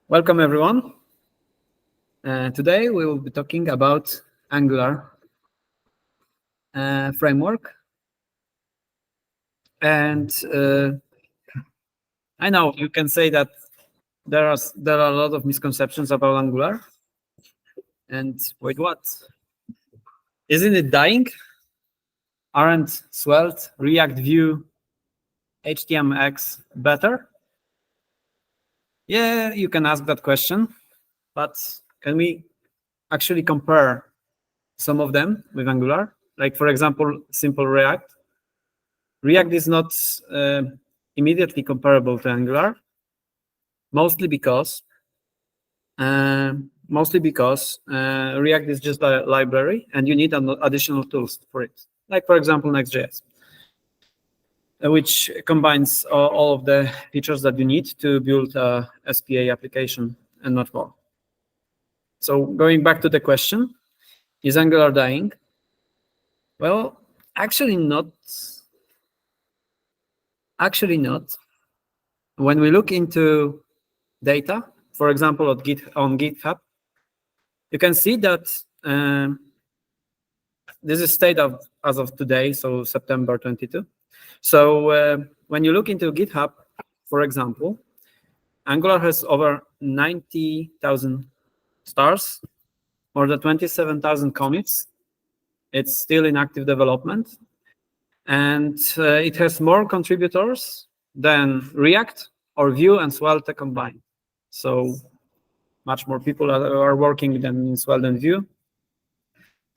Welcome, everyone. Today we will be talking about Angular framework. And I know you can say that there are a lot of misconceptions about Angular. And wait, what? Isn't it dying? Aren't Svelte, React, Vue, HTMX better? Yeah, you can ask that question, but can we actually compare some of them with Angular? Like, for example, simple React. React is not immediately comparable to Angular, mostly because React is just a library, and you need additional tools for it. Like, for example, Next.js, which combines all of the features that you need to build a SPA application and not more. So going back to the question, is Angular dying? Well, actually not. Actually not. When we look into data, for example, on GitHub, you can see that this is state as of today, so September 22. So when you look into GitHub, for example, Angular has over 90,000 stars, more than 27,000 commits. It's still in active development. And it has more contributors than React or Vue and Svelte combined. So much more people are working than in Svelte and Vue.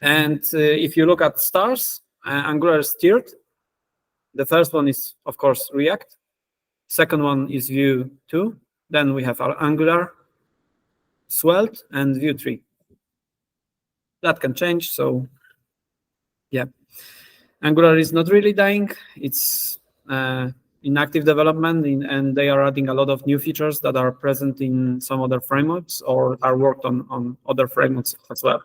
And if you look at stars, Angular is tiered. The first one is, of course, React. Second one is Vue 2. Then we have our Angular, Svelte, and Vue 3. That can change, so yeah. Angular is not really dying. It's in active development, and they are adding a lot of new features that are present in some other frameworks or are worked on other frameworks as well.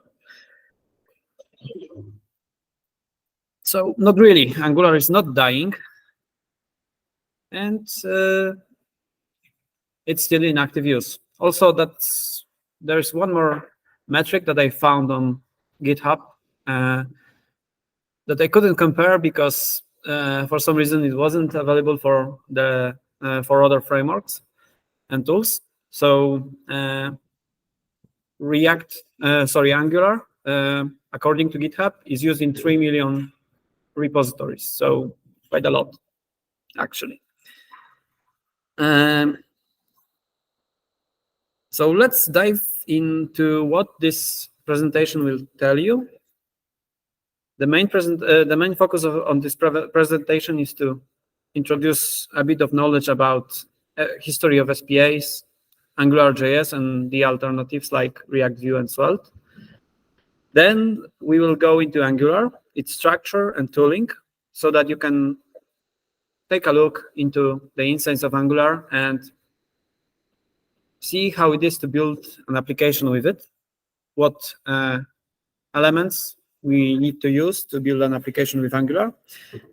So not really. Angular is not dying. And it's still in active use. Also, there's one more metric that I found on GitHub that I couldn't compare because for some reason it wasn't available for other frameworks and tools. So Angular, according to GitHub, is used in 3 million repositories. So quite a lot, actually. So let's dive into what this presentation will tell you. The main focus on this presentation is to introduce a bit of knowledge about history of SPAs, AngularJS, and the alternatives like React, Vue, and Svelte. Then we will go into Angular, its structure and tooling, so that you can take a look into the insights of Angular and see how it is to build an application with it, what elements we need to use to build an application with Angular,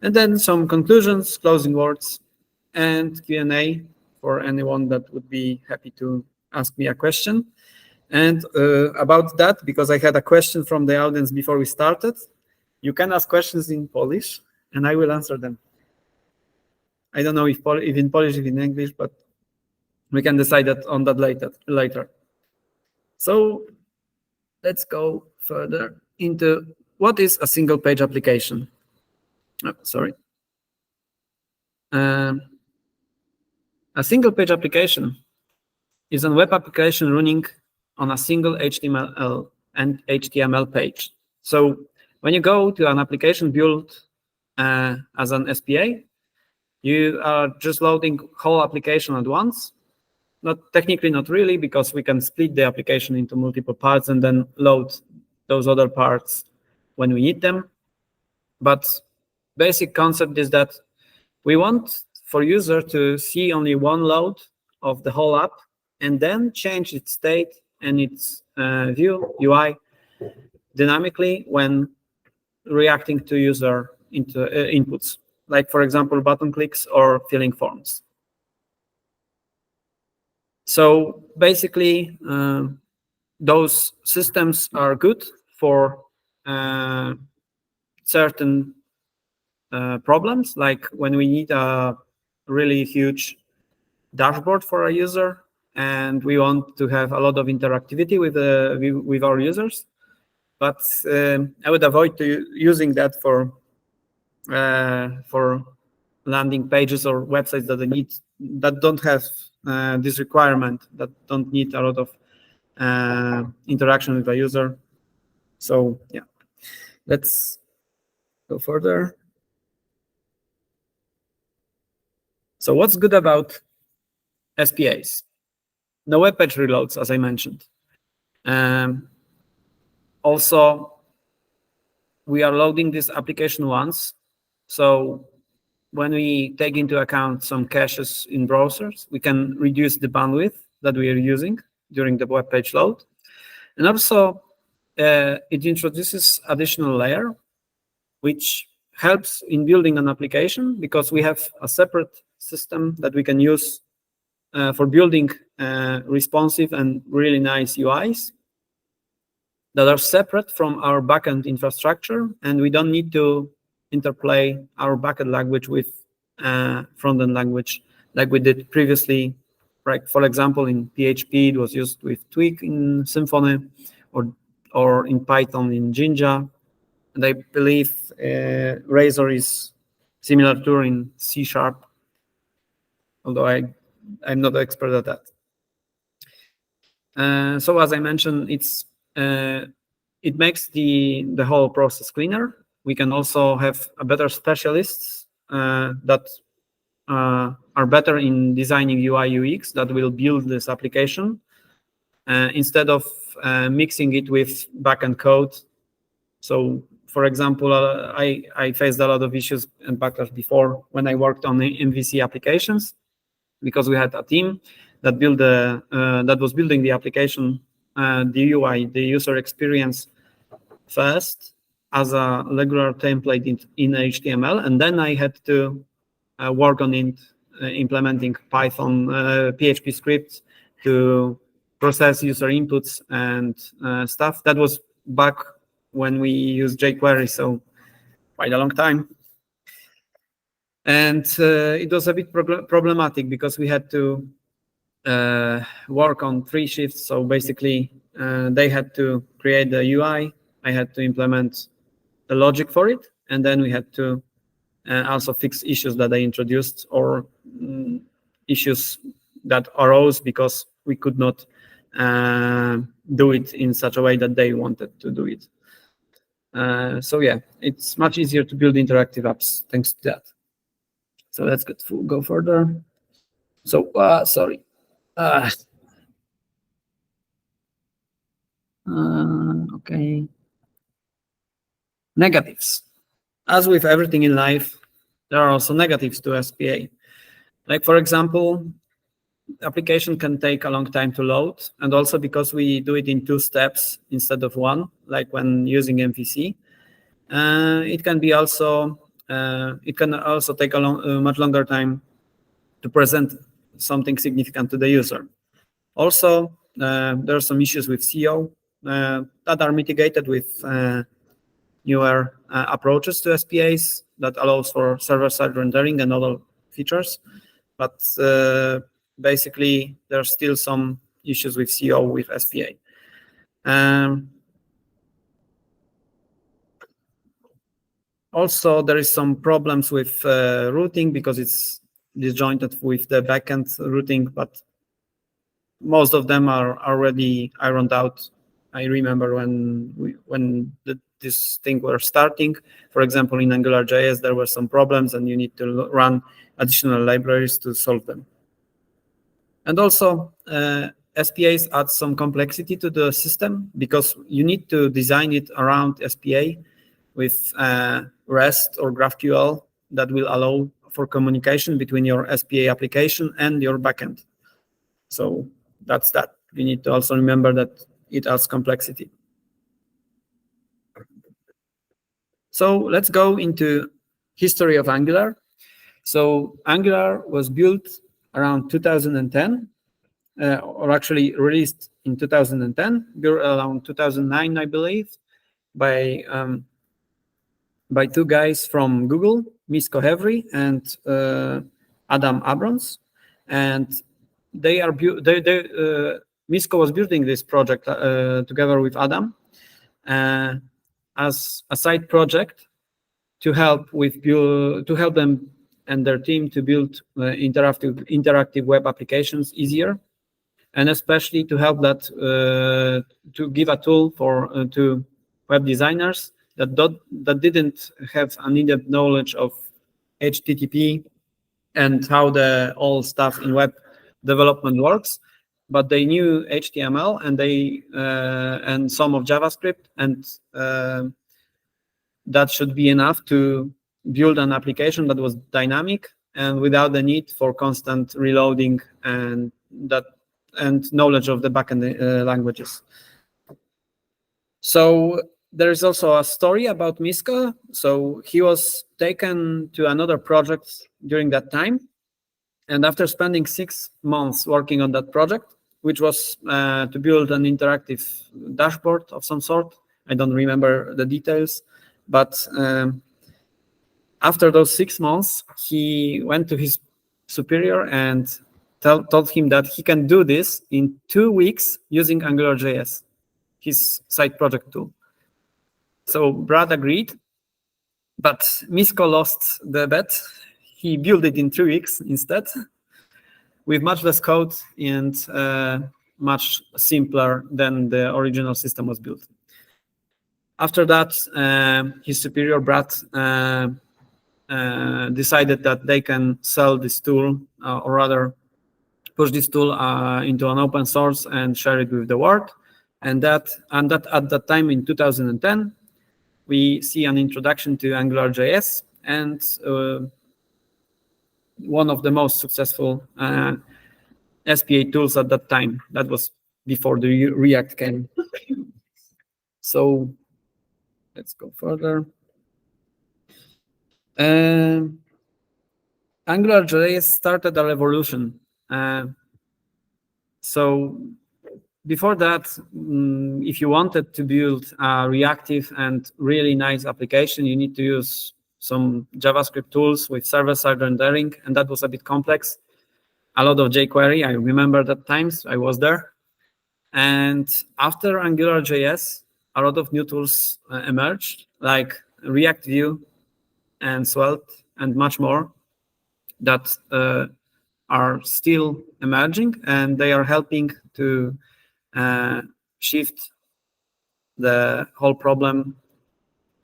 and then some conclusions, closing words, and Q&A for anyone that would be happy to ask me a question. And about that, because I had a question from the audience before we started, you can ask questions in Polish, and I will answer them. I don't know if in Polish, if in English, but we can decide on that later. So let's go further into what is a single-page application. Oh, sorry. A single-page application is a web application running on a single HTML page. So when you go to an application built as an SPA, you are just loading whole application at once. Technically not really, because we can split the application into multiple parts and then load those other parts when we need them. But basic concept is that we want for user to see only one load of the whole app and then change its state and its view UI dynamically when reacting to user inputs, like, for example, button clicks or filling forms. So basically, those systems are good for certain problems, like when we need a really huge dashboard for a user and we want to have a lot of interactivity with our users. But I would avoid using that for landing pages or websites that don't have this requirement, that don't need a lot of interaction with the user. So yeah, let's go further. So what's good about SPAs? No web page reloads, as I mentioned. Also, we are loading this application once. So when we take into account some caches in browsers, we can reduce the bandwidth that we are using during the web page load. And also, it introduces additional layer, which helps in building an application, because we have a separate system that we can use for building responsive and really nice UIs that are separate from our backend infrastructure, and we don't need to interplay our backend language with front-end language like we did previously. Right? For example, in PHP, it was used with Twig in Symfony, or in Python in Jinja. And I believe Razor is similar to in C#, although I'm not an expert at that. So as I mentioned, it makes the whole process cleaner. We can also have a better specialists that are better in designing UI UX that will build this application instead of mixing it with backend code. So, for example, I faced a lot of issues and backlash before when I worked on the MVC applications, because we had a team that was building the application, the UI, the user experience first as a regular template in HTML, and then I had to work on it, implementing Python, PHP scripts to process user inputs and stuff. That was back when we used jQuery, so quite a long time. And it was a bit problematic because we had to work on 3 shifts. So basically, they had to create the UI, I had to implement the logic for it, and then we had to also fix issues that they introduced, or issues that arose because we could not do it in such a way that they wanted to do it. So yeah, it's much easier to build interactive apps thanks to that. So let's go further. So sorry. Okay. Negatives. As with everything in life, there are also negatives to SPA. Like, for example, application can take a long time to load, and also because we do it in 2 steps instead of 1, like when using MVC, it can also take a much longer time to present something significant to the user. Also, there are some issues with SEO that are mitigated with newer approaches to SPAs that allows for server-side rendering and other features. But basically, there are still some issues with SEO with SPA. Also, there is some problems with routing because it's disjointed with the backend routing, but most of them are already ironed out. I remember when this thing were starting, for example, in AngularJS, there were some problems and you need to run additional libraries to solve them. And also, SPAs add some complexity to the system because you need to design it around SPA with REST or GraphQL that will allow for communication between your SPA application and your backend. So that's that. You need to also remember that it adds complexity. So let's go into history of Angular. So Angular was built around 2010, or actually released in 2010, around 2009, I believe, by two guys from Google, Misko Hevry and Adam Abrams, and Misko was building this project together with Adam as a side project to help them and their team to build interactive web applications easier, and especially to help that to give a tool to web designers that didn't have an in-depth knowledge of HTTP and how the all stuff in web development works, but they knew HTML and some of JavaScript, and that should be enough to build an application that was dynamic and without the need for constant reloading and knowledge of the backend languages. So there is also a story about Misko. So he was taken to another project during that time, and after spending 6 months working on that project, which was to build an interactive dashboard of some sort, I don't remember the details, but after those 6 months, he went to his superior and told him that he can do this in 2 weeks using AngularJS, his side project tool. So Brad agreed, but Misko lost the bet. He built it in 3 weeks instead, with much less code and much simpler than the original system was built. After that, his superior, Brad, decided that they can sell this tool, or rather push this tool into an open source and share it with the world. And that at that time in 2010, we see an introduction to AngularJS and one of the most successful SPA tools at that time. That was before the React came. So let's go further. AngularJS started a revolution. So before that, if you wanted to build a reactive and really nice application, you need to use some JavaScript tools with server-side rendering, and that was a bit complex. A lot of jQuery, I remember that times, I was there. And after AngularJS, a lot of new tools emerged, like React Vue and Svelte and much more that are still emerging, and they are helping to shift the whole problem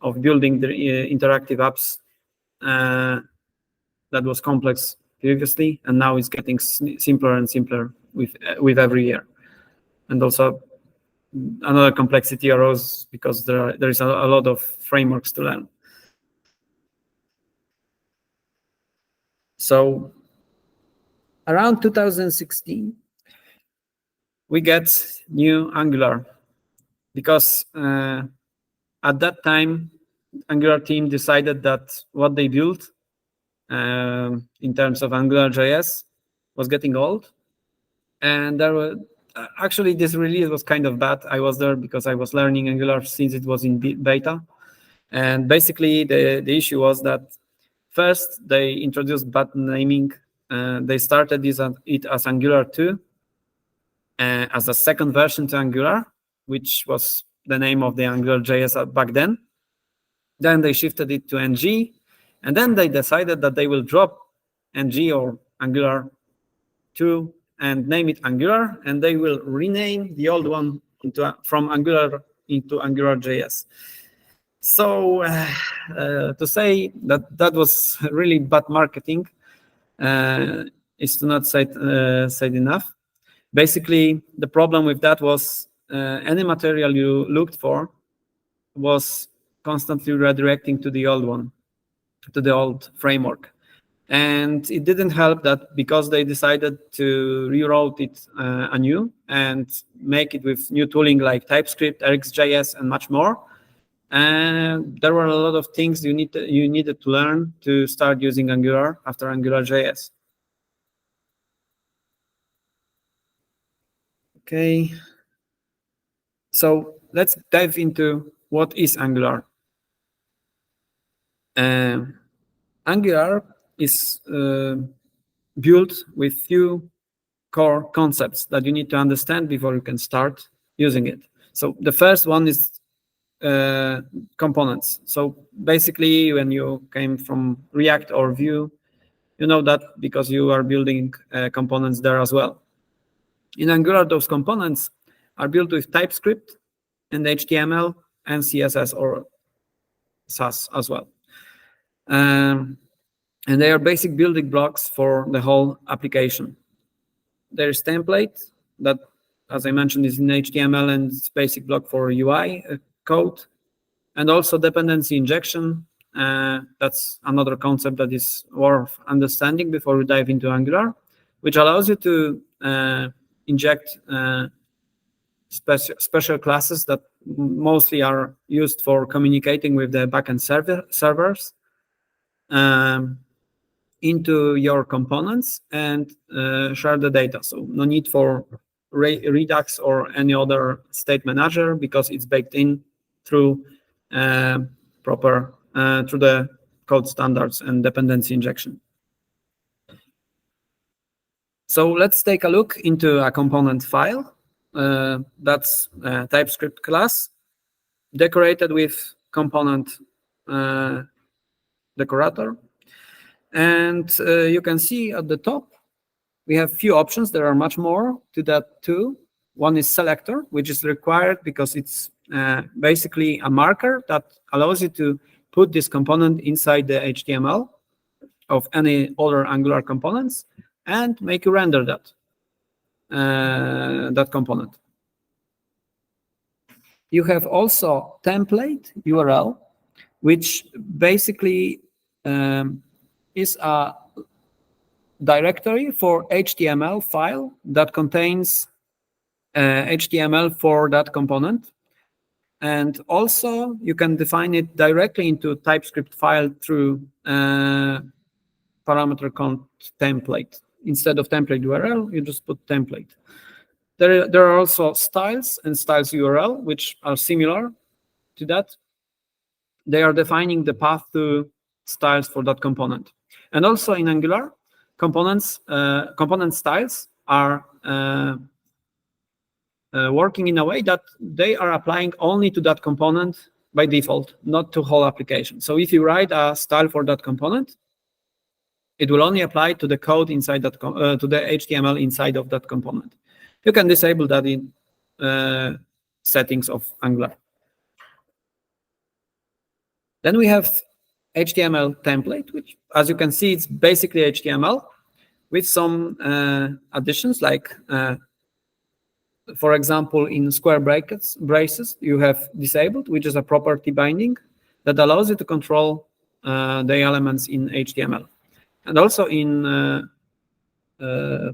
of building the interactive apps that was complex previously, and now it's getting simpler and simpler with every year. And also another complexity arose because there is a lot of frameworks to learn. So around 2016, we get new Angular, because at that time, Angular team decided that what they built in terms of AngularJS was getting old. And there were actually, this release was kind of bad. I was there because I was learning Angular since it was in beta. And basically, the issue was that first, they introduced bad naming. They started it as Angular 2, as a second version to Angular, which was the name of the AngularJS back then. Then they shifted it to NG, and then they decided that they will drop NG or Angular 2 and name it Angular, and they will rename the old one from Angular into AngularJS. So to say that was really bad marketing is to not say enough. Basically, the problem with that was any material you looked for was constantly redirecting to the old one, to the old framework. And it didn't help that because they decided to rewrite it anew and make it with new tooling like TypeScript, RxJS, and much more. And there were a lot of things you needed to learn to start using Angular after AngularJS. Okay. So let's dive into what is Angular. Angular is built with few core concepts that you need to understand before you can start using it. So the first one is components. So basically, when you came from React or Vue, you know that because you are building components there as well. In Angular, those components are built with TypeScript and HTML and CSS or SAS as well. And they are basic building blocks for the whole application. There's template that, as I mentioned, is in HTML and it's basic block for UI code, and also dependency injection. That's another concept that is worth understanding before we dive into Angular, which allows you to inject special classes that mostly are used for communicating with the backend servers into your components and share the data. So no need for Redux or any other state manager because it's baked in through through the code standards and dependency injection. So let's take a look into a component file. That's a TypeScript class decorated with component decorator. And you can see at the top, we have few options. There are much more to that too. One is selector, which is required because it's basically a marker that allows you to put this component inside the HTML of any other Angular components and make you render that component. You have also template URL, which basically is a directory for HTML file that contains HTML for that component. And also you can define it directly into TypeScript file through parameter called template. Instead of template URL, you just put template. There are also styles and styles URL, which are similar to that. They are defining the path to styles for that component. And also in Angular, component styles are working in a way that they are applying only to that component by default, not to whole application. So if you write a style for that component, it will only apply to the code inside that to the HTML inside of that component. You can disable that in settings of Angular. Then we have HTML template, which, as you can see, it's basically HTML with some additions, like, for example, in square braces, you have disabled, which is a property binding that allows you to control the elements in HTML. And also in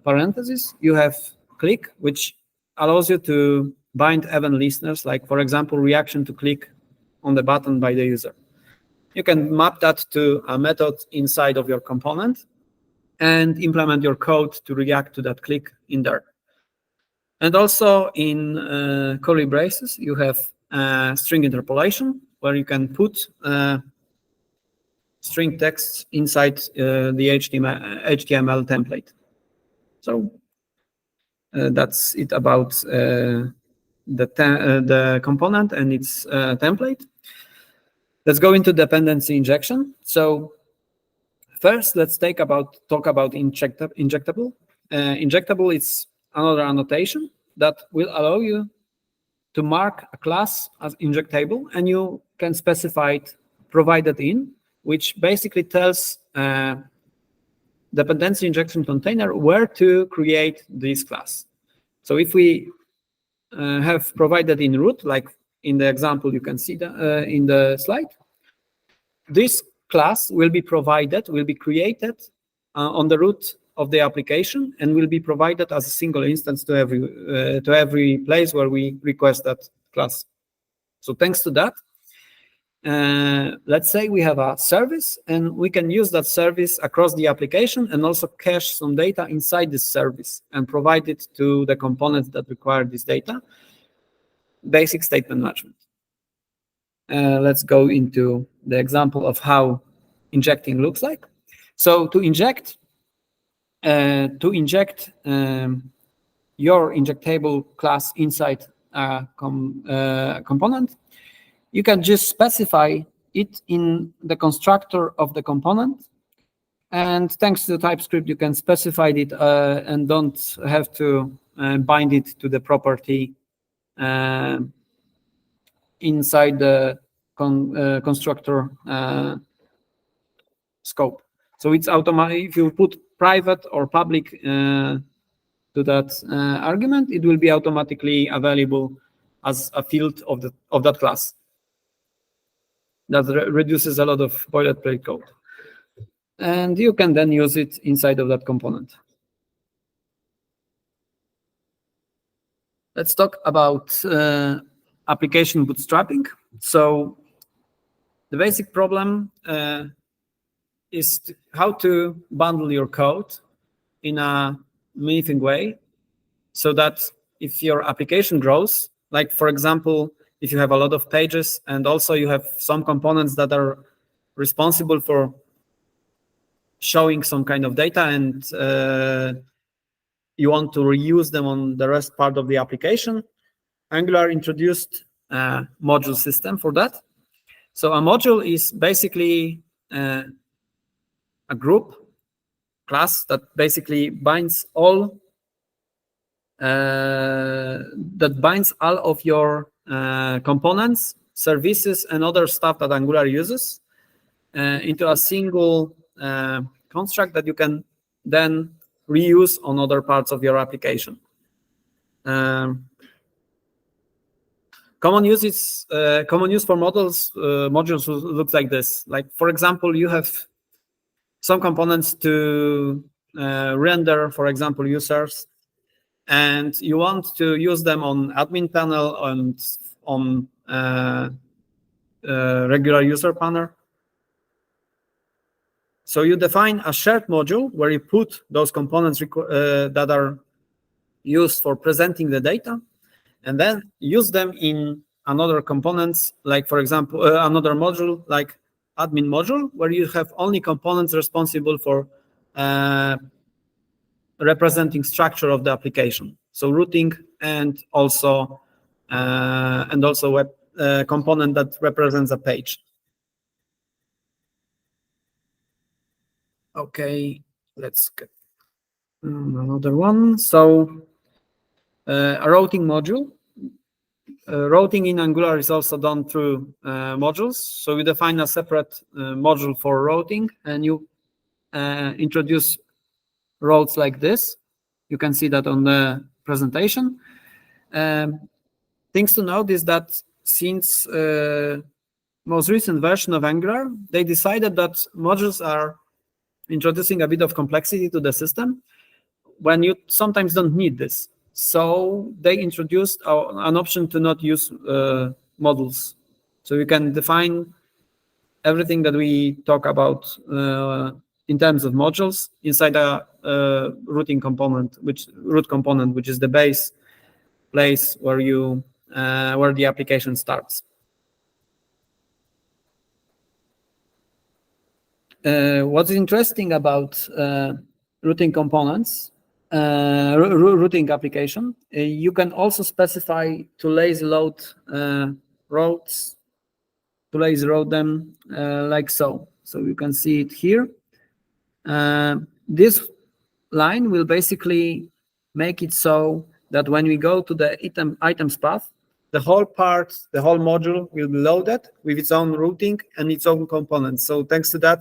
parentheses, you have click, which allows you to bind event listeners, like, for example, reaction to click on the button by the user. You can map that to a method inside of your component and implement your code to react to that click in there. And also in curly braces, you have string interpolation, where you can put string text inside the HTML template. So that's it about the component and its template. Let's go into dependency injection. So first, let's talk about injectable. Injectable is another annotation that will allow you to mark a class as injectable, and you can specify it provided in, which basically tells dependency injection container where to create this class. So if we have provided in root, like in the example you can see in the slide, this class will be created on the root of the application and will be provided as a single instance to every place where we request that class. So thanks to that, let's say we have a service, and we can use that service across the application and also cache some data inside this service and provide it to the components that require this data. Basic statement management. Let's go into the example of how injecting looks like. So to inject your injectable class inside a component, you can just specify it in the constructor of the component. And thanks to TypeScript, you can specify it and don't have to bind it to the property inside the constructor scope. So it's automatic. If you put private or public to that argument, it will be automatically available as a field of that class. That reduces a lot of boilerplate code. And you can then use it inside of that component. Let's talk about application bootstrapping. So the basic problem is how to bundle your code in a meaningful way so that if your application grows, like for example, if you have a lot of pages and also you have some components that are responsible for showing some kind of data and you want to reuse them on the rest part of the application, Angular introduced a module system for that. So a module is basically a group class that basically binds all of your components, services, and other stuff that Angular uses into a single construct that you can then reuse on other parts of your application. Common use for modules looks like this. Like for example, you have some components to render, for example, users, and you want to use them on admin panel and on regular user panel. So you define a shared module where you put those components that are used for presenting the data, and then use them in another components, like for example, another module like admin module, where you have only components responsible for representing structure of the application. So routing and also web component that represents a page. Okay, let's get another one. So a routing module. Routing in Angular is also done through modules. So we define a separate module for routing, and you introduce routes like this. You can see that on the presentation. Things to note is that since most recent version of Angular, they decided that modules are introducing a bit of complexity to the system when you sometimes don't need this. So they introduced an option to not use modules. So you can define everything that we talk about in terms of modules inside a root component, which is the base place where the application starts. What's interesting about routing components, routing application, you can also specify to lazy load routes, to lazy load them like so. So you can see it here. This line will basically make it so that when we go to the items path, the whole module will be loaded with its own routing and its own components. So thanks to that,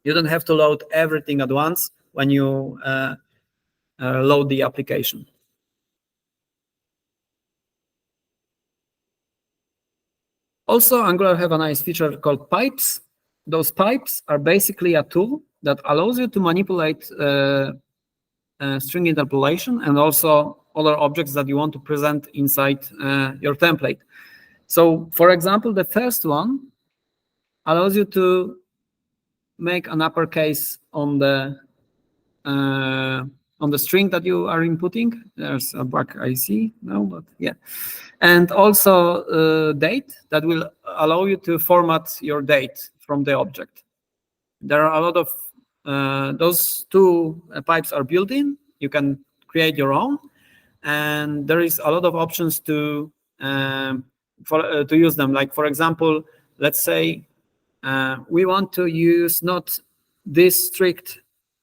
you don't have to load everything at once when you load the application. Also, Angular have a nice feature called pipes. Those pipes are basically a tool that allows you to manipulate string interpolation and also other objects that you want to present inside your template. So, for example, the first one allows you to make an uppercase on the string that you are inputting. There's a bug I see now, but yeah. And also date, that will allow you to format your date from the object. There are a lot of those two pipes are built in. You can create your own, and there is a lot of options to use them. Like, for example, let's say we want to use not this strict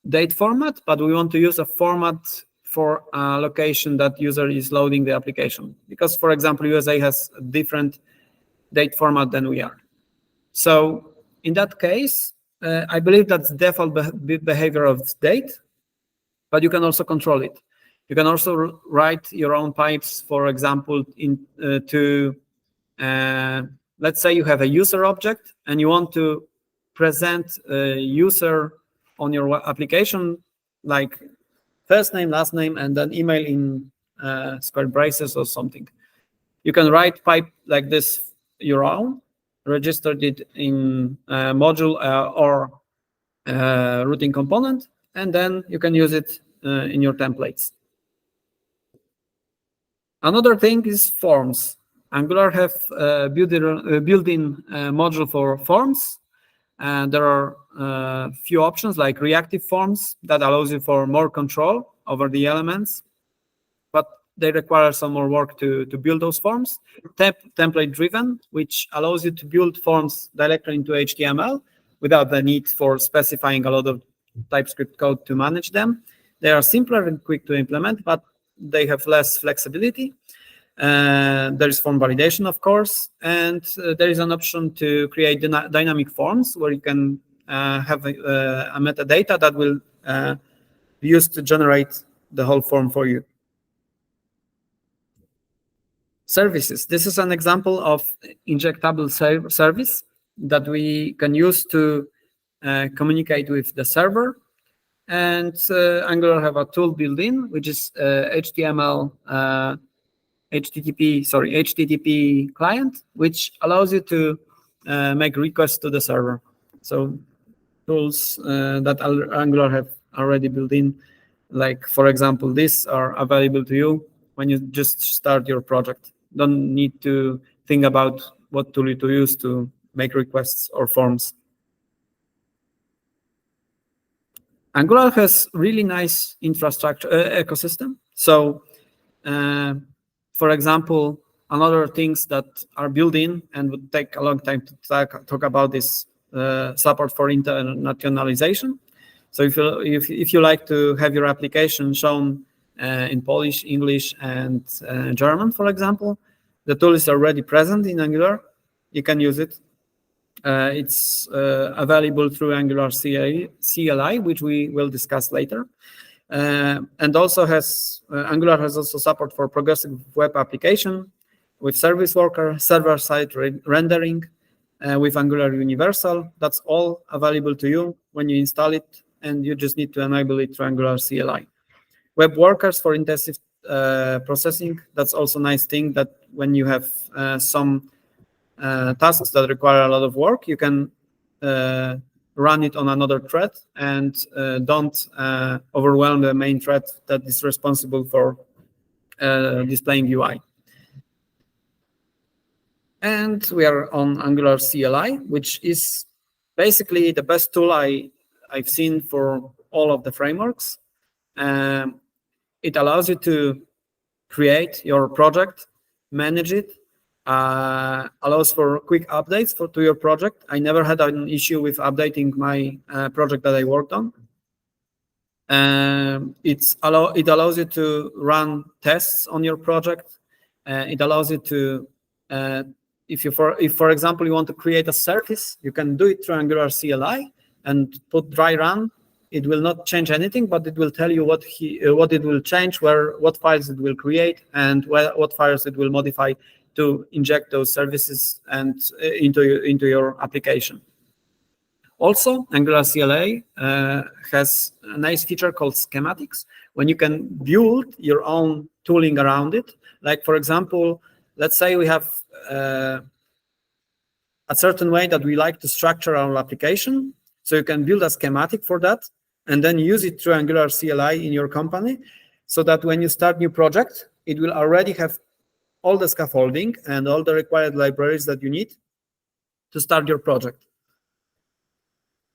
date format, but we want to use a format for a location that user is loading the application. Because, for example, USA has a different date format than we are. So in that case, I believe that's default behavior of date, but you can also control it. You can also write your own pipes, for example, let's say you have a user object and you want to present a user on your application, like first name, last name, and then email in square braces or something. You can write pipe like this your own, registered it in a module or routing component, and then you can use it in your templates. Another thing is forms. Angular have a built-in module for forms. And there are few options like reactive forms that allows you for more control over the elements, but they require some more work to build those forms. Template driven, which allows you to build forms directly into HTML without the need for specifying a lot of TypeScript code to manage them. They are simpler and quick to implement, but they have less flexibility. There is form validation, of course, and there is an option to create dynamic forms where you can have a metadata that will be used to generate the whole form for you. Services. This is an example of injectable service that we can use to communicate with the server. And Angular have a tool built in, which is HTTP client, which allows you to make requests to the server. So tools that Angular have already built in, like, for example, these are available to you when you just start your project. Don't need to think about what tool to use to make requests or forms. Angular has really nice infrastructure ecosystem. So, for example, another things that are built in and would take a long time to talk about is support for internationalization. So if you like to have your application shown in Polish, English, and German, for example, the tool is already present in Angular. You can use it. It's available through Angular CLI, which we will discuss later. And also Angular has also support for progressive web application with service worker, server-side rendering with Angular Universal. That's all available to you when you install it, and you just need to enable it through Angular CLI. Web workers for intensive processing. That's also a nice thing that when you have some tasks that require a lot of work, you can run it on another thread and don't overwhelm the main thread that is responsible for displaying UI. And we are on Angular CLI, which is basically the best tool I've seen for all of the frameworks. It allows you to create your project, manage it, allows for quick updates to your project. I never had an issue with updating my project that I worked on. It allows you to run tests on your project. It allows you to, if for example you want to create a service, you can do it through Angular CLI and put dry run. It will not change anything, but it will tell you what it will change, what files it will create, and what files it will modify to inject those services and into your application. Also, Angular CLI has a nice feature called schematics, when you can build your own tooling around it. Like, for example, let's say we have a certain way that we like to structure our application. So you can build a schematic for that and then use it through Angular CLI in your company, so that when you start new project, it will already have all the scaffolding and all the required libraries that you need to start your project.